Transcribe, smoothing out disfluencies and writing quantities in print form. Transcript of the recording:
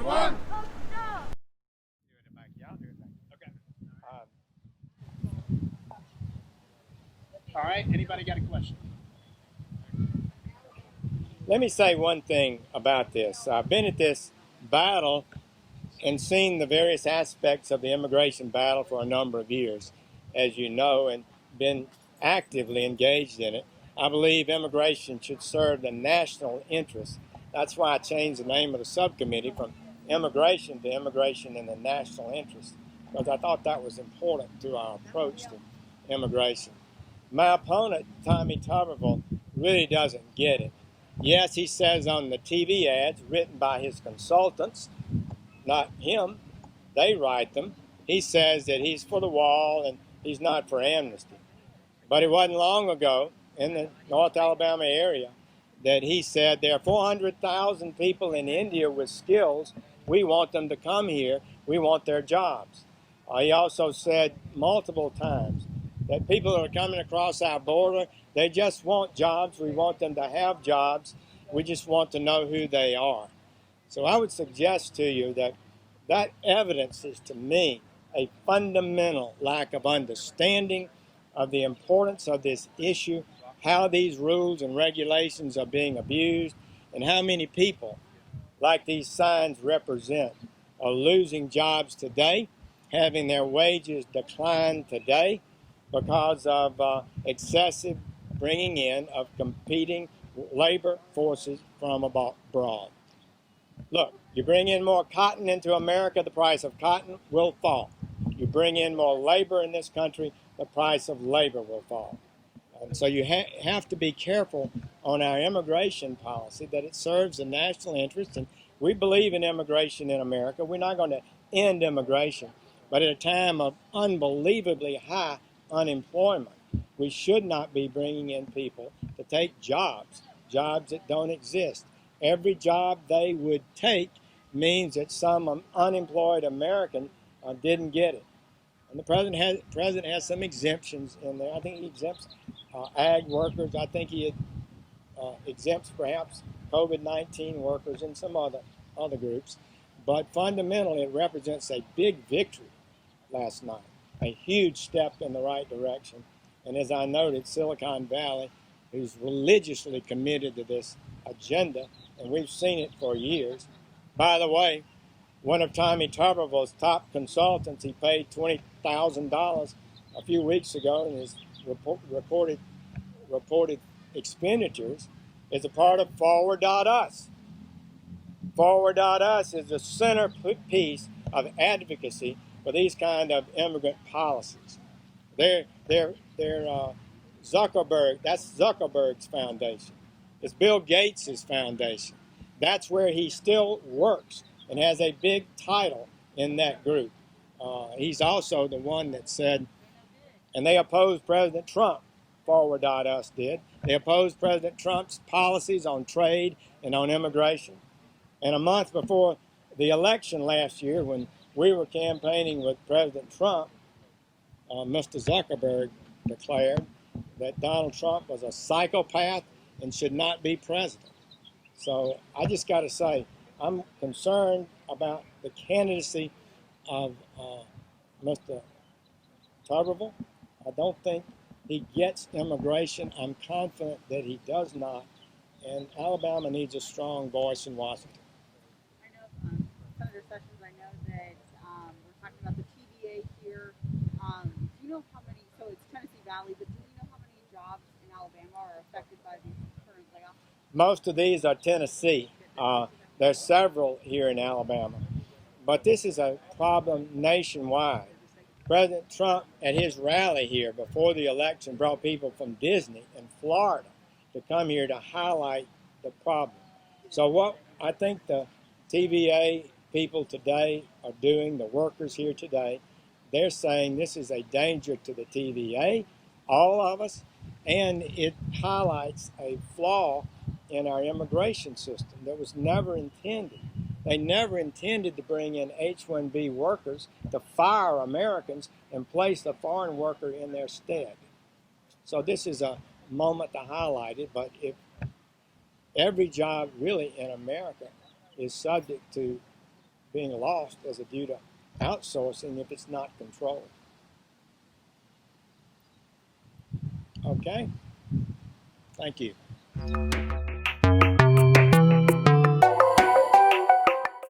one. All right, anybody got a question? Let me say one thing about this. I've been at this battle and seen the various aspects of the immigration battle for a number of years, as you know, and been actively engaged in it. I believe immigration should serve the national interest. That's why I changed the name of the subcommittee from immigration to immigration in the national interest, because I thought that was important to our approach to immigration. My opponent, Tommy Tuberville, really doesn't get it. Yes, he says on the TV ads written by his consultants, not him, they write them, he says that he's for the wall and he's not for amnesty. But it wasn't long ago in the North Alabama area that he said there are 400,000 people in India with skills. We want them to come here. We want their jobs. He also said multiple times that people who are coming across our border, they just want jobs. We want them to have jobs. We just want to know who they are. So I would suggest to you that that evidences to me a fundamental lack of understanding of the importance of this issue, how these rules and regulations are being abused, and how many people, like these signs represent, are losing jobs today, having their wages decline today because of excessive bringing in of competing labor forces from abroad. Look, you bring in more cotton into America, the price of cotton will fall. You bring in more labor in this country, the price of labor will fall. And so you have to be careful on our immigration policy that it serves the national interest. And we believe in immigration in America. We're not going to end immigration. But at a time of unbelievably high unemployment, we should not be bringing in people to take jobs that don't exist. Every job they would take means that some unemployed American didn't get it. And the president has some exemptions in there. I think he exempts ag workers. I think he exempts perhaps COVID-19 workers and some other groups. But fundamentally, it represents a big victory last night, a huge step in the right direction. And as I noted, Silicon Valley, who's religiously committed to this agenda, and we've seen it for years. By the way, one of Tommy Tuberville's top consultants, he paid $20,000 a few weeks ago in his reported expenditures, is a part of Forward.us. Forward.us is the centerpiece of advocacy for these kind of immigrant policies. They're Zuckerberg, that's Zuckerberg's foundation. It's Bill Gates' foundation. That's where he still works and has a big title in that group. He's also the one that said, and they opposed President Trump, Forward.us did. They opposed President Trump's policies on trade and on immigration. And a month before the election last year, when we were campaigning with President Trump, Mr. Zuckerberg declared that Donald Trump was a psychopath and should not be president. So I just got to say, I'm concerned about the candidacy of Mr. Tuberville. I don't think he gets immigration. I'm confident that he does not. And Alabama needs a strong voice in Washington. I know, Senator Sessions, I know that we're talking about the TVA here. Do you know how many, so it's Tennessee Valley, but do you know how many jobs in Alabama are affected by these current layoffs? Most of these are Tennessee. There's several here in Alabama. But this is a problem nationwide. President Trump, at his rally here before the election, brought people from Disney and Florida to come here to highlight the problem. So what I think the TVA people today are doing, the workers here today, they're saying this is a danger to the TVA, all of us, and it highlights a flaw in our immigration system that was never intended. They never intended to bring in H-1B workers to fire Americans and place a foreign worker in their stead. So this is a moment to highlight it, but if every job really in America is subject to being lost as a due to outsourcing if it's not controlled. Okay? Thank you.